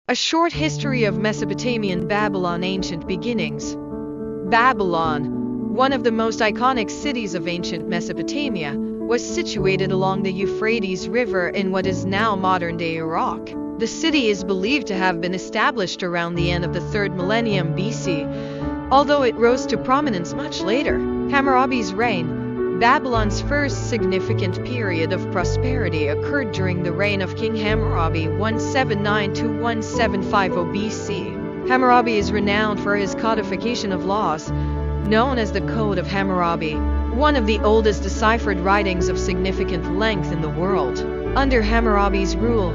A short history of Mesopotamian Babylon ancient beginnings. Babylon, one of the most iconic cities of ancient Mesopotamia, was situated along the Euphrates River in what is now modern-day Iraq. The city is believed to have been established around the end of the 3rd millennium BC, although it rose to prominence much later. Hammurabi's reign. Babylon's first significant period of prosperity occurred during the reign of King Hammurabi 179 to 1750 BC. Hammurabi is renowned for his codification of laws, known as the Code of Hammurabi, one of the oldest deciphered writings of significant length in the world. Under Hammurabi's rule,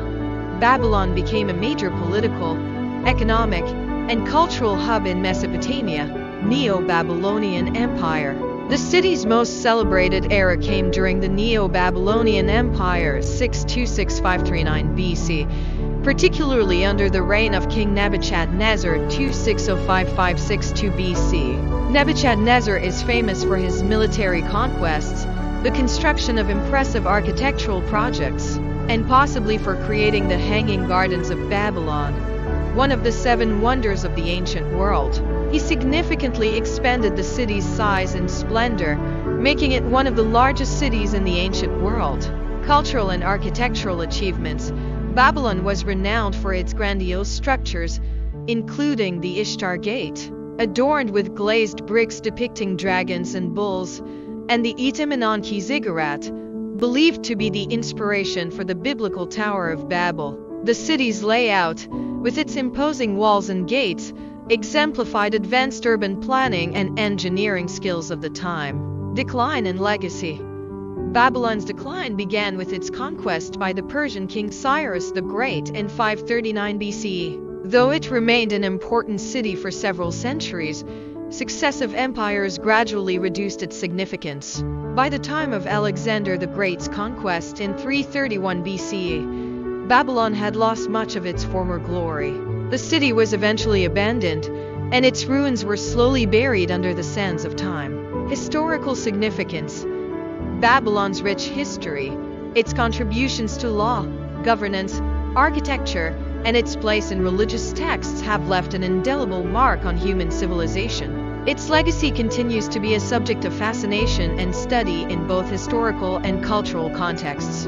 Babylon became a major political, economic, and cultural hub in Mesopotamia, Neo-Babylonian Empire. The city's most celebrated era came during the Neo-Babylonian Empire 626-539 BC, particularly under the reign of King Nebuchadnezzar 2605-562 BC. Nebuchadnezzar is famous for his military conquests, the construction of impressive architectural projects, and possibly for creating the Hanging Gardens of Babylon, one of the 7 wonders of the ancient world. He significantly expanded the city's size and splendor, making it one of the largest cities in the ancient world. Cultural and architectural achievements. Babylon was renowned for its grandiose structures, including the Ishtar Gate, adorned with glazed bricks depicting dragons and bulls, and the Etem-Enanke ziggurat, believed to be the inspiration for the biblical Tower of Babel. The city's layout, with its imposing walls and gates, exemplified advanced urban planning and engineering skills of the time. Decline and legacy. Babylon's decline began with its conquest by the Persian king Cyrus the Great in 539 BCE. Though it remained an important city for several centuries, successive empires gradually reduced its significance. By the time of Alexander the Great's conquest in 331 BCE, Babylon had lost much of its former glory. The city was eventually abandoned, and its ruins were slowly buried under the sands of time. Historical significance. Babylon's rich history, its contributions to law, governance, architecture, and its place in religious texts have left an indelible mark on human civilization. Its legacy continues to be a subject of fascination and study in both historical and cultural contexts.